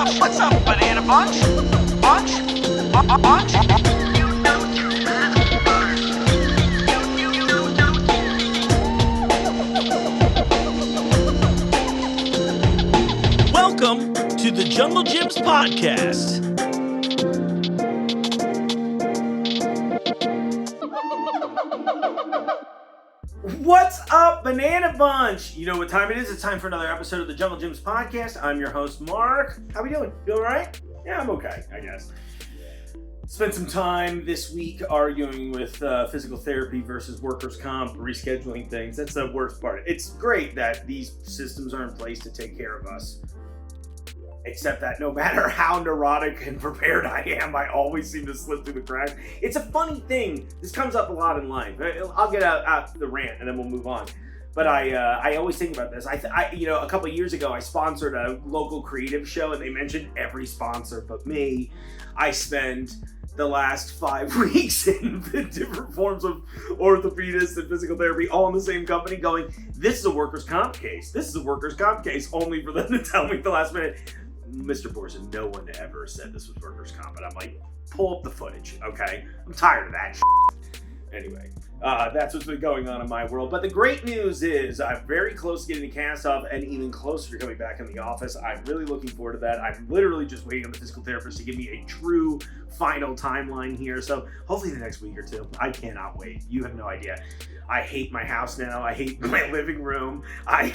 What's up, banana bunch? Bunch? Bunch? Welcome to the Junglejims podcast. What's up, Banana Bunch? You know what time it is? It's time for another episode of the Junglejims podcast. I'm your host, Mark. How we doing? You all right? Yeah, I'm okay, I guess. Spent some time this week arguing with physical therapy versus workers' comp, rescheduling things. That's the worst part. It's great that these systems are in place to take care of us. Except that no matter how neurotic and prepared I am, I always seem to slip through the cracks. It's a funny thing. This comes up a lot in life. I'll get out the rant and then we'll move on. But I always think about this. I a couple of years ago, I sponsored a local creative show, and they mentioned every sponsor but me. I spend the last 5 weeks in the different forms of orthopedist and physical therapy, all in the same company, going, this is a workers' comp case. This is a workers' comp case, only for them to tell me at the last minute, Mr. Borson, no one ever said this was workers' comp. And I'm like, pull up the footage, okay? I'm tired of that shit. Anyway, that's what's been going on in my world. But the great news is I'm very close to getting the cast off and even closer to coming back in the office. I'm really looking forward to that. I'm literally just waiting on the physical therapist to give me a true final timeline here. So hopefully the next week or two. I cannot wait. You have no idea. I hate my house now. I hate my living room. I've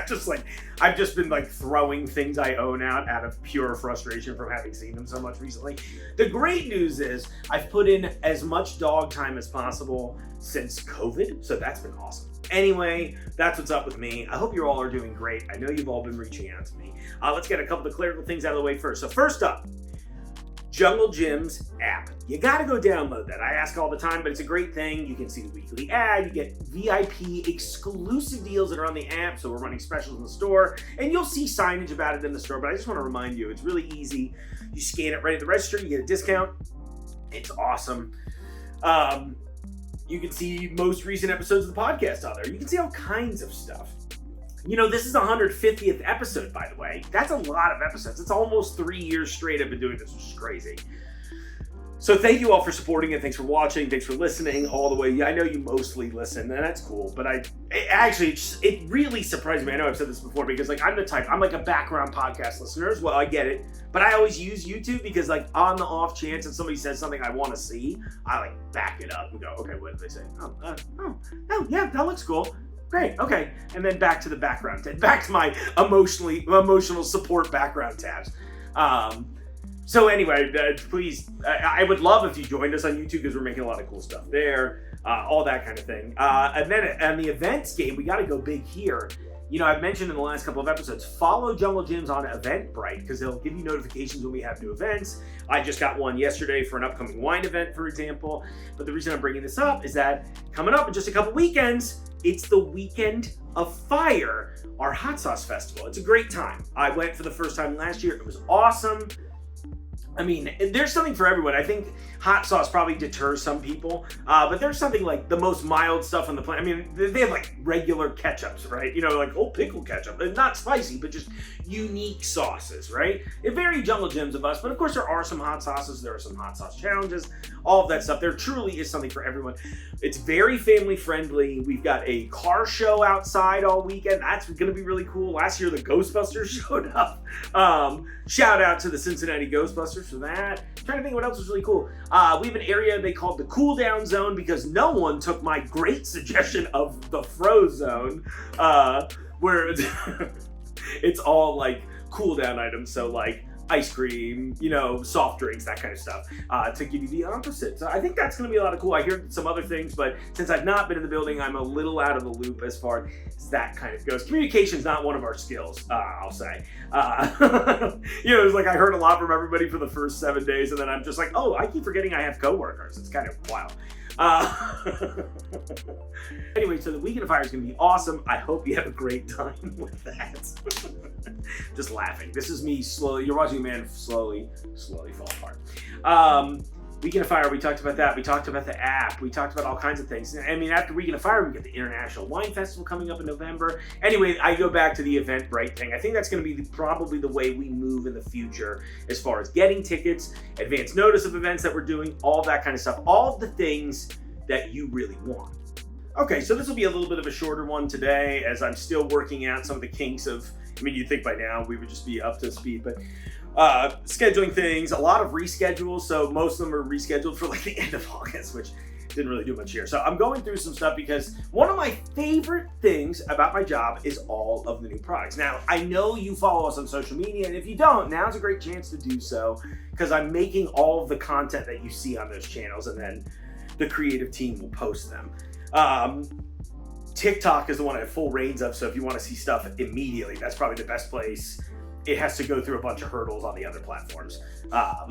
just been like throwing things I own out of pure frustration from having seen them so much recently. The great news is I've put in as much dog time as possible since COVID, so that's been awesome. Anyway, that's what's up with me. I hope you all are doing great. I know you've all been reaching out to me. Let's get a couple of clerical things out of the way first. So first up, Junglejims app. You gotta go download that. I ask all the time, but it's a great thing. You can see the weekly ad, you get VIP exclusive deals that are on the app, so we're running specials in the store, and you'll see signage about it in the store, but I just want to remind you, it's really easy. You scan it right at the register, you get a discount. It's awesome. You can see most recent episodes of the podcast on there. You can see all kinds of stuff. You know, this is the 150th episode, by the way. That's a lot of episodes. It's almost 3 years straight I've been doing this, which is crazy. So thank you all for supporting it. Thanks for watching. Thanks for listening all the way. I know you mostly listen, and that's cool. But it really surprised me. I know I've said this before because I'm like a background podcast listener as well. I get it. But I always use YouTube because like on the off chance that somebody says something I want to see, I like back it up and go, okay, what did they say? Oh, yeah, that looks cool. Great, okay. And then back to the background, back to my emotional support background tabs. So anyway, please, I would love if you joined us on YouTube because we're making a lot of cool stuff there, all that kind of thing. And then on the events game, we got to go big here. You know, I've mentioned in the last couple of episodes, follow Junglejims on Eventbrite because they'll give you notifications when we have new events. I just got one yesterday for an upcoming wine event, for example. But the reason I'm bringing this up is that coming up in just a couple weekends, it's the Weekend of Fire, our hot sauce festival. It's a great time. I went for the first time last year. It was awesome. I mean, there's something for everyone. I think hot sauce probably deters some people, but there's something like the most mild stuff on the planet. I mean, they have like regular ketchups, right? You know, like pickle ketchup. Not spicy, but just unique sauces, right? It very Junglejims of us, but of course there are some hot sauces. There are some hot sauce challenges, all of that stuff. There truly is something for everyone. It's very family friendly. We've got a car show outside all weekend. That's going to be really cool. Last year the Ghostbusters showed up. Shout out to the Cincinnati Ghostbusters for that. I'm trying to think what else was really cool. We have an area they called the cool down zone because no one took my great suggestion of the froze zone, where it's all like cool down items. So like ice cream, you know, soft drinks, that kind of stuff, to give you the opposite. So I think that's going to be a lot of cool. I hear some other things, but since I've not been in the building, I'm a little out of the loop as far as that kind of goes. Communication is not one of our skills, I'll say. You know, it's like I heard a lot from everybody for the first 7 days, and then I'm just like, oh, I keep forgetting I have coworkers. It's kind of wild. Anyway, so the Weekend of Fire is going to be awesome. I hope you have a great time with that. Just laughing. This is me slowly. You're watching a man slowly fall apart. Weekend of Fire, we talked about that. We talked about the app. We talked about all kinds of things. I mean, after Weekend of Fire, we get the International Wine Festival coming up in November. Anyway, I go back to the Eventbrite thing. I think that's going to be probably the way we move in the future as far as getting tickets, advance notice of events that we're doing, all that kind of stuff. All of the things that you really want. Okay, so this will be a little bit of a shorter one today as I'm still working out some of the kinks of, I mean, you'd think by now we would just be up to speed, but scheduling things, a lot of reschedules. So most of them are rescheduled for like the end of August, which didn't really do much here. So I'm going through some stuff because one of my favorite things about my job is all of the new products. Now, I know you follow us on social media, and if you don't, now's a great chance to do so because I'm making all of the content that you see on those channels, and then the creative team will post them. TikTok is the one I have full reins of, so if you want to see stuff immediately, that's probably the best place. It has to go through a bunch of hurdles on the other platforms. But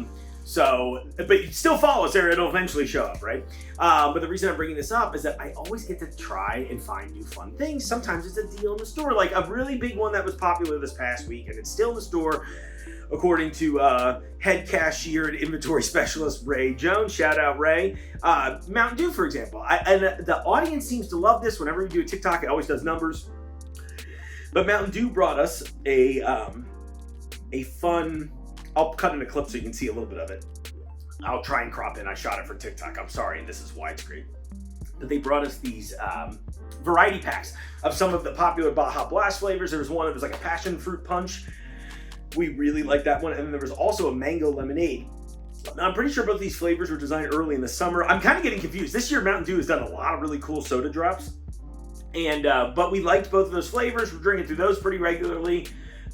you still follow us there, it'll eventually show up, right? But the reason I'm bringing this up is that I always get to try and find new fun things. Sometimes it's a deal in the store, like a really big one that was popular this past week, and it's still in the store, according to head cashier and inventory specialist Ray Jones. Shout out Ray. Mountain Dew, for example. And the audience seems to love this. Whenever we do a TikTok, it always does numbers. But Mountain Dew brought us a fun, I'll cut in a clip so you can see a little bit of it. I'll try and crop in. I shot it for TikTok. I'm sorry, this is widescreen. But they brought us these variety packs of some of the popular Baja Blast flavors. There was one that was like a passion fruit punch. We really like that one. And then there was also a mango lemonade. Now, I'm pretty sure both these flavors were designed early in the summer. I'm kind of getting confused. This year, Mountain Dew has done a lot of really cool soda drops. And but we liked both of those flavors. We're drinking through those pretty regularly.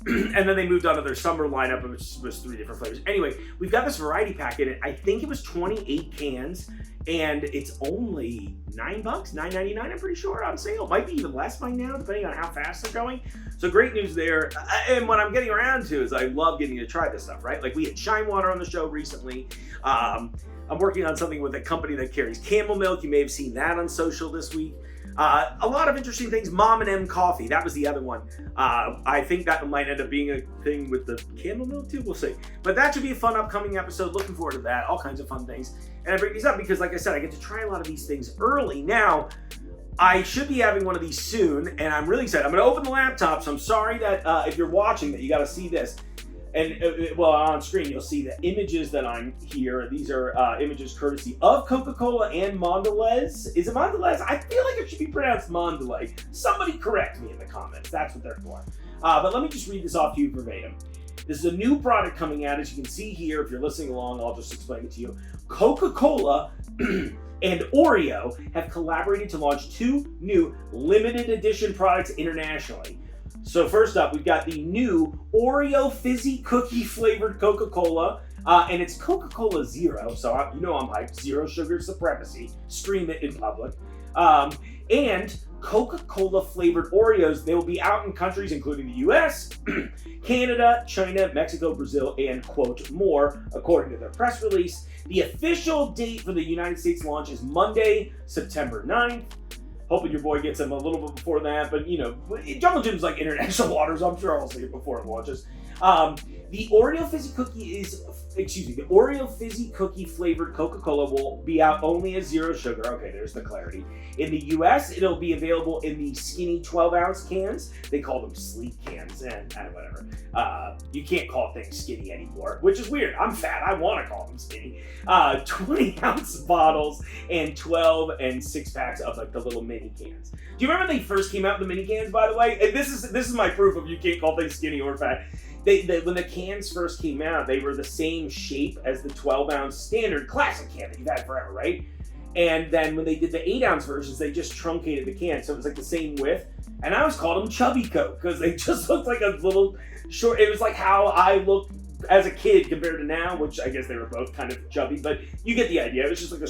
And then they moved on to their summer lineup, which was 3 different flavors. Anyway, we've got this variety pack in it. I think it was 28 cans, and it's only $9, $9.99, I'm pretty sure, on sale. Might be even less by now, depending on how fast they're going. So great news there. And what I'm getting around to is I love getting to try this stuff, right? Like we had Shine Water on the show recently. I'm working on something with a company that carries camel milk. You may have seen that on social this week. A lot of interesting things. Mom and M coffee, that was the other one. I think that might end up being a thing with the camel milk too, we'll see. But that should be a fun upcoming episode, looking forward to that, all kinds of fun things. And I bring these up because, like I said, I get to try a lot of these things early. Now, I should be having one of these soon, and I'm really excited. I'm gonna open the laptop, so I'm sorry that if you're watching that you gotta see this. And well, on screen, you'll see the images that I'm here. These are images courtesy of Coca-Cola and Mondelez. Is it Mondelez? I feel like it should be pronounced Mondelez. Somebody correct me in the comments. That's what they're for. But let me just read this off to you verbatim. This is a new product coming out. As you can see here, if you're listening along, I'll just explain it to you. Coca-Cola and Oreo have collaborated to launch 2 new limited edition products internationally. So first up, we've got the new Oreo Fizzy Cookie flavored Coca-Cola, and it's Coca-Cola Zero, so you know I'm hyped. Zero sugar supremacy. Scream it in public. And Coca-Cola flavored Oreos. They will be out in countries including the US, Canada, China, Mexico, Brazil, and quote, more, according to their press release. The official date for the United States launch is Monday, September 9th. Hoping your boy gets them a little bit before that, but you know, Jungle Jim's like international waters. I'm sure I'll see it before it launches. The Oreo Fizzy Cookie flavored Coca-Cola will be out only as zero sugar. Okay, there's the clarity. In the US, it'll be available in the skinny 12-ounce cans. They call them sleek cans, and whatever. You can't call things skinny anymore, which is weird. I'm fat. I want to call them skinny. 20-ounce bottles and 12 and 6-packs of like the little mini cans. Do you remember when they first came out, the mini cans, by the way? And this is my proof of you can't call things skinny or fat. When the cans first came out, they were the same shape as the 12-ounce standard classic can that you've had forever, right? And then when they did the 8-ounce versions, they just truncated the can, so it was like the same width. And I always called them Chubby Coke because they just looked like a little short. It was like how I looked as a kid compared to now, which I guess they were both kind of chubby, but you get the idea. It was just like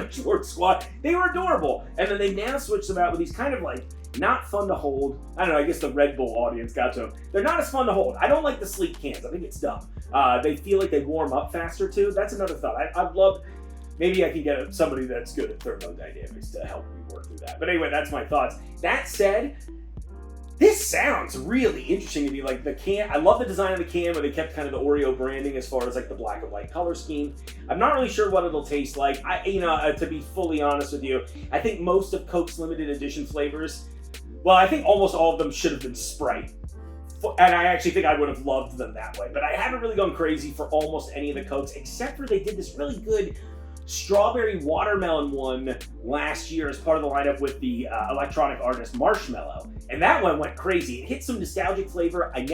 a short squat. They were adorable. And then they now switched them out with these kind of like not fun to hold. I don't know, I guess the Red Bull audience got to them. They're not as fun to hold. I don't like the sleek cans. I think it's dumb. They feel like they warm up faster too. That's another thought. I'd love, maybe I can get somebody that's good at thermodynamics to help me work through that. But anyway, that's my thoughts. That said, This sounds really interesting to me. Like the can, I love the design of the can where they kept kind of the Oreo branding as far as like the black and white color scheme. I'm not really sure what it'll taste like. To be fully honest with you, I think most of Coke's limited edition flavors, well, I think almost all of them should have been Sprite. And I actually think I would have loved them that way. But I haven't really gone crazy for almost any of the Cokes, except for they did this really good strawberry watermelon one last year as part of the lineup with the electronic artist Marshmello. And that one went crazy. It hit some nostalgic flavor. I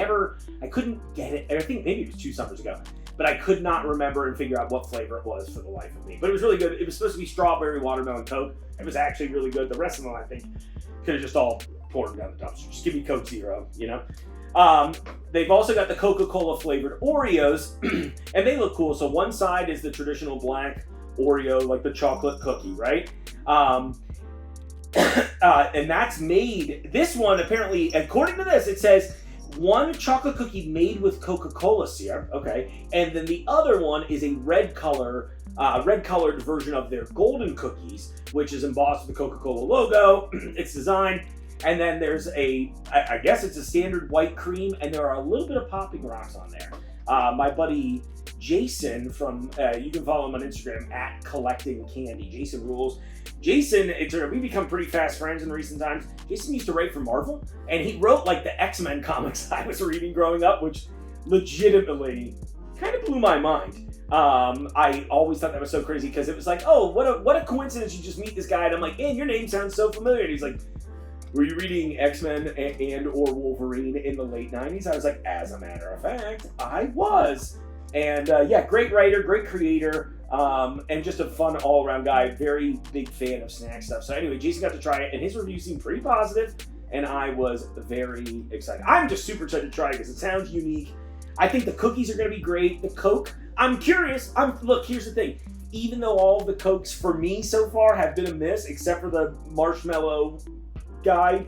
couldn't get it. I think maybe it was 2 summers ago. But I could not remember and figure out what flavor it was for the life of me. But it was really good. It was supposed to be strawberry watermelon Coke. It was actually really good. The rest of them, I think, could have just all poured them down the dumpster. Just give me Coke Zero, you know? They've also got the Coca-Cola flavored Oreos, and they look cool. So one side is the traditional black Oreo, like the chocolate cookie, right? And that's made, this one apparently, according to this, it says one chocolate cookie made with Coca-Cola syrup, okay, and then the other one is a red-colored version of their golden cookies, which is embossed with the Coca-Cola logo, its design, and then there's I guess it's a standard white cream, and there are a little bit of popping rocks on there. My buddy Jason from, you can follow him on Instagram, @collectingcandy. Jason rules. Jason, we become pretty fast friends in recent times. Jason used to write for Marvel, and he wrote like the X-Men comics I was reading growing up, which legitimately kind of blew my mind. I always thought that was so crazy because it was like, oh, what a coincidence you just meet this guy, and I'm like, man, your name sounds so familiar. And he's like, were you reading X-Men and or Wolverine in the late 90s? I was like, as a matter of fact, I was. And yeah, great writer, great creator, and just a fun all-around guy. Very big fan of snack stuff. So anyway, Jason got to try it, and his review seemed pretty positive, and I was very excited. I'm just super excited to try it because it sounds unique. I think the cookies are going to be great. The Coke, I'm curious. Look, here's the thing. Even though all the Cokes for me so far have been a miss, except for the Marshmello guy,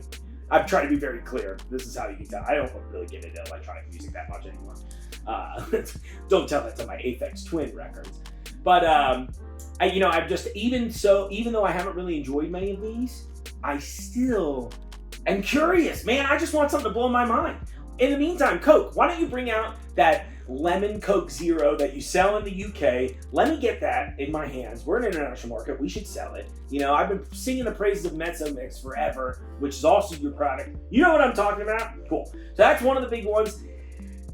I'm trying to be very clear. This is how you can tell. I don't really get into electronic music that much anymore. Don't tell that to my Aphex Twin records. But I'm just, even though I haven't really enjoyed many of these, I still am curious, man. I just want something to blow my mind. In the meantime, Coke, why don't you bring out that lemon Coke Zero that you sell in the UK? Let me get that in my hands. We're an international market. We should sell it. You know, I've been singing the praises of Mezzo Mix forever, which is also your product. You know what I'm talking about? Cool. So that's one of the big ones.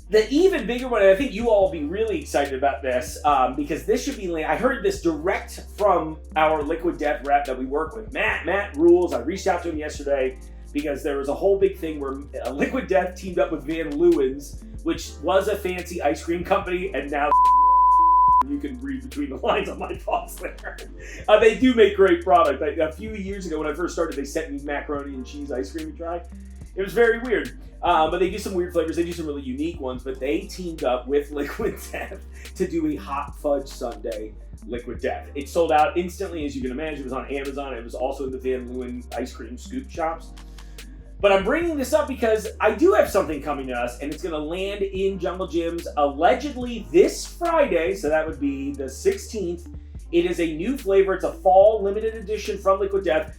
The even bigger one, and I think you all will be really excited about this, because this should be, I heard this direct from our Liquid Death rep that we work with. Matt rules. I reached out to him yesterday because there was a whole big thing where Liquid Death teamed up with Van Leeuwen's, which was a fancy ice cream company, and now you can read between the lines on my thoughts there. They do make great product. A few years ago when I first started, they sent me macaroni and cheese ice cream to try. It was very weird. But they do some weird flavors. They do some really unique ones, but they teamed up with Liquid Death to do a hot fudge sundae Liquid Death. It sold out instantly, as you can imagine. It was on Amazon. It was also in the Van Leeuwen ice cream scoop shops. But I'm bringing this up because I do have something coming to us, and it's going to land in Jungle Gyms allegedly this Friday, so that would be the 16th. It is a new flavor. It's a fall limited edition from Liquid Death.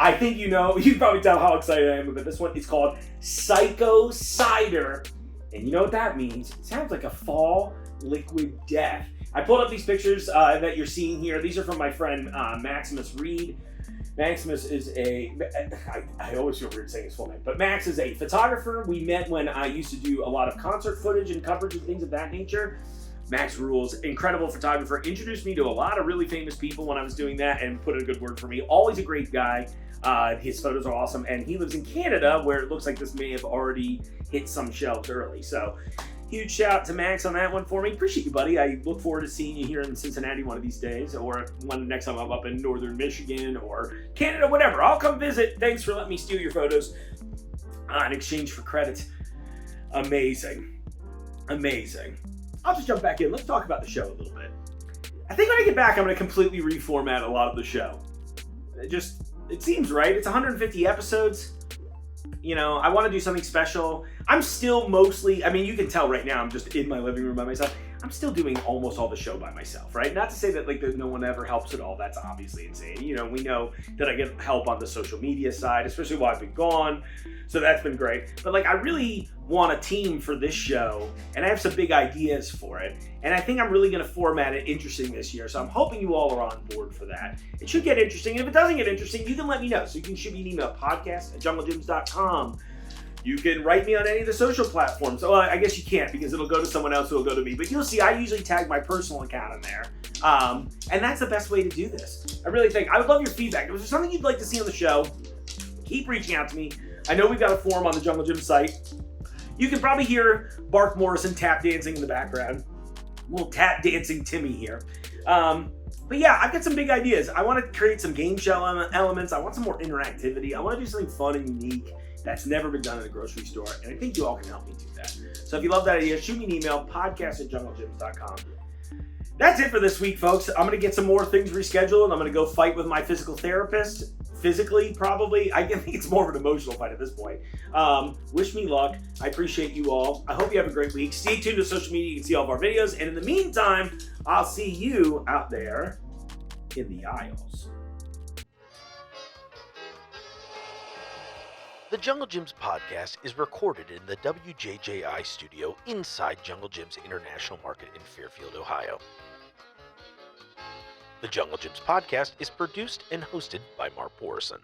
I think you know, you can probably tell how excited I am about this one. It's called Psycho Cider, and you know what that means. It sounds like a fall Liquid Death. I pulled up these pictures that you're seeing here. These are from my friend Maximus Reed. Maximus is I always feel weird saying his full name, but Max is a photographer. We met when I used to do a lot of concert footage and coverage and things of that nature. Max rules, incredible photographer, introduced me to a lot of really famous people when I was doing that and put in a good word for me. Always a great guy. His photos are awesome, and he lives in Canada, where it looks like this may have already hit some shelves early. So huge shout out to Max on that one for me. Appreciate you, buddy. I look forward to seeing you here in Cincinnati one of these days, or one next time I'm up in northern Michigan or Canada, whatever. I'll come visit. Thanks for letting me steal your photos in exchange for credit. Amazing. Amazing. I'll just jump back in. Let's talk about the show a little bit. I think when I get back, I'm going to completely reformat a lot of the show. It seems right. It's 150 episodes. You know, I want to do something special. I'm still mostly, I mean, you can tell right now I'm just in my living room by myself. I'm still doing almost all the show by myself, right? Not to say that like no one ever helps at all. That's obviously insane. You know, we know that I get help on the social media side, especially while I've been gone. So that's been great. But like, I really want a team for this show, and I have some big ideas for it. And I think I'm really going to format it interesting this year. So I'm hoping you all are on board for that. It should get interesting. And if it doesn't get interesting, you can let me know. So you can shoot me an email, podcast@junglejims.com. You can write me on any of the social platforms. Oh, I guess you can't because it'll go to someone else who will go to me. But you'll see, I usually tag my personal account in there. And that's the best way to do this. I really think. I would love your feedback. If there's something you'd like to see on the show, keep reaching out to me. I know we've got a forum on the Jungle Gym site. You can probably hear Bark Morrison tap dancing in the background. Little tap dancing Timmy here. But yeah, I've got some big ideas. I want to create some game show elements. I want some more interactivity. I want to do something fun and unique that's never been done in a grocery store, and I think you all can help me do that. So if you love that idea, shoot me an email, podcast@junglejims.com. That's it for this week, folks. I'm going to get some more things rescheduled. I'm going to go fight with my physical therapist. Physically, probably. I think it's more of an emotional fight at this point. Wish me luck. I appreciate you all. I hope you have a great week. Stay tuned to social media. You can see all of our videos. And in the meantime, I'll see you out there in the aisles. The Jungle Gyms podcast is recorded in the WJJI studio inside Jungle Gyms International Market in Fairfield, Ohio. The Jungle Gyms podcast is produced and hosted by Mark Morrison.